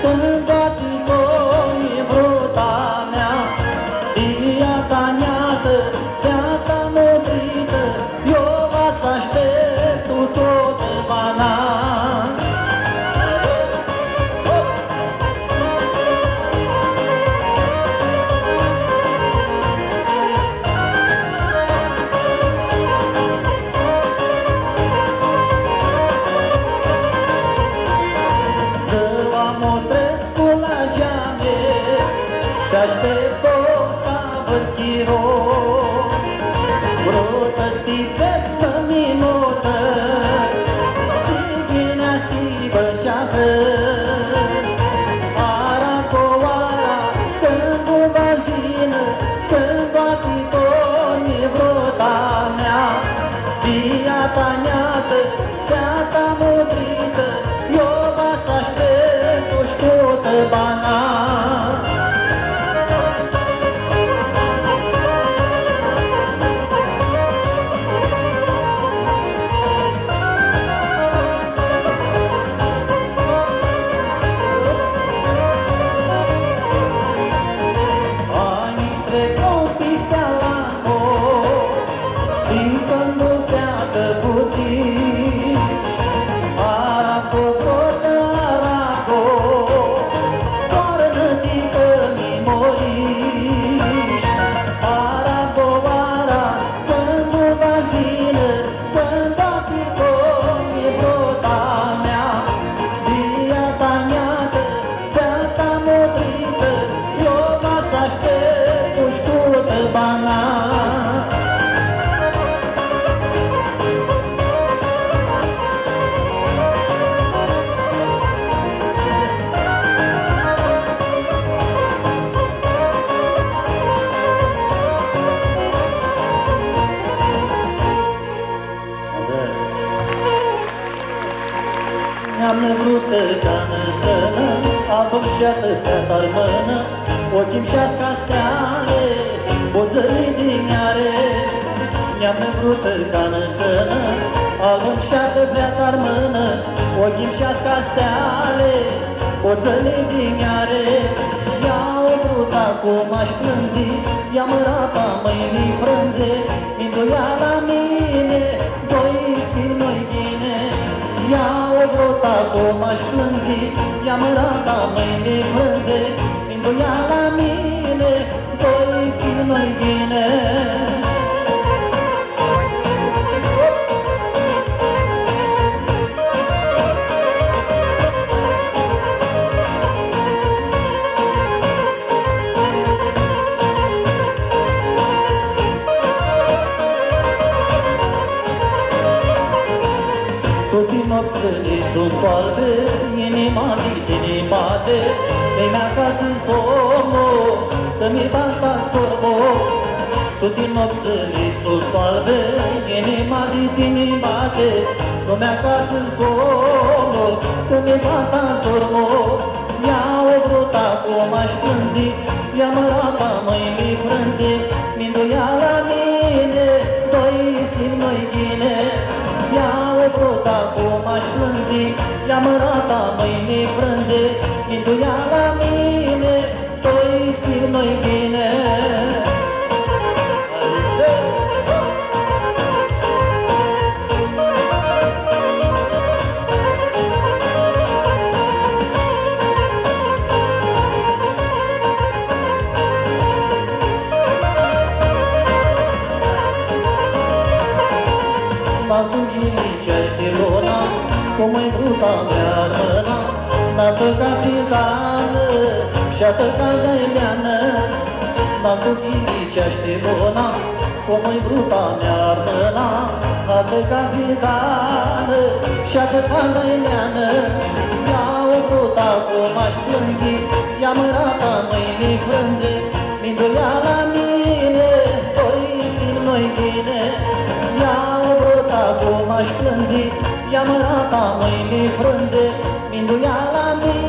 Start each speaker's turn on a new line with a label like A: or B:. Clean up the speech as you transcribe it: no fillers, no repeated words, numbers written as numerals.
A: când toate toni vruta mea, diata neată, beata mătrită, eu va să aștept tu tot bana. Și aștept-o ca vârchiro, brută stifetă minută, sighinea si bășeacă. Ara cu ara, când va zină, când toate torni vruta mea, diata neată, beata mudrită, eu va să aștept o ștută bana.
B: Și atâtea tarmână, ochii-mi și-ască steale, boțării din iare. Mi-am nebrută ca nățănă, albă-mi și atâtea tarmână, ochii-mi și-ască steale, boțării din iare. Ia-o bruta cum aș plânzi, ia-mă rapa mâinii frânze, indu-ia la mine, doi si noi ghine. Ia-o bruta cum aș plânzi, ia-mă rapa mâinii frânze, indu-ia la mine, doi si noi ghine. Nopțile sunt albe, inima din bate, mi-a acasă somnul, că mi-i bata storbo. Tutti nopțile sunt albe, inima din bate, mi-a acasă somnul, că mi-i bata storbo. Ia-o bruta cum aș plânzi, ia-mă rapa mâinii frânze, mindu-ia la mine, doi sim noi ghine. Ia-o bruta cum aș plânzi, ia-mă rata mâinii frânze, indu-ia la mine, doi si noi ghine. Cum-i bruta mea mâna, n-a capitană și-a găileană. N-a ghinicește luna, cum-i bruta mea mâna, n-a capitană și-a găileană. Ia-o bruta cum aș plânzi, ia-mă rata mâinii frânze, mindu-ia la mine, doi si noi ghine. Ia-o bruta cum aș plânzi, ia-mă rata mâinii frânze, mindu-ia la mine.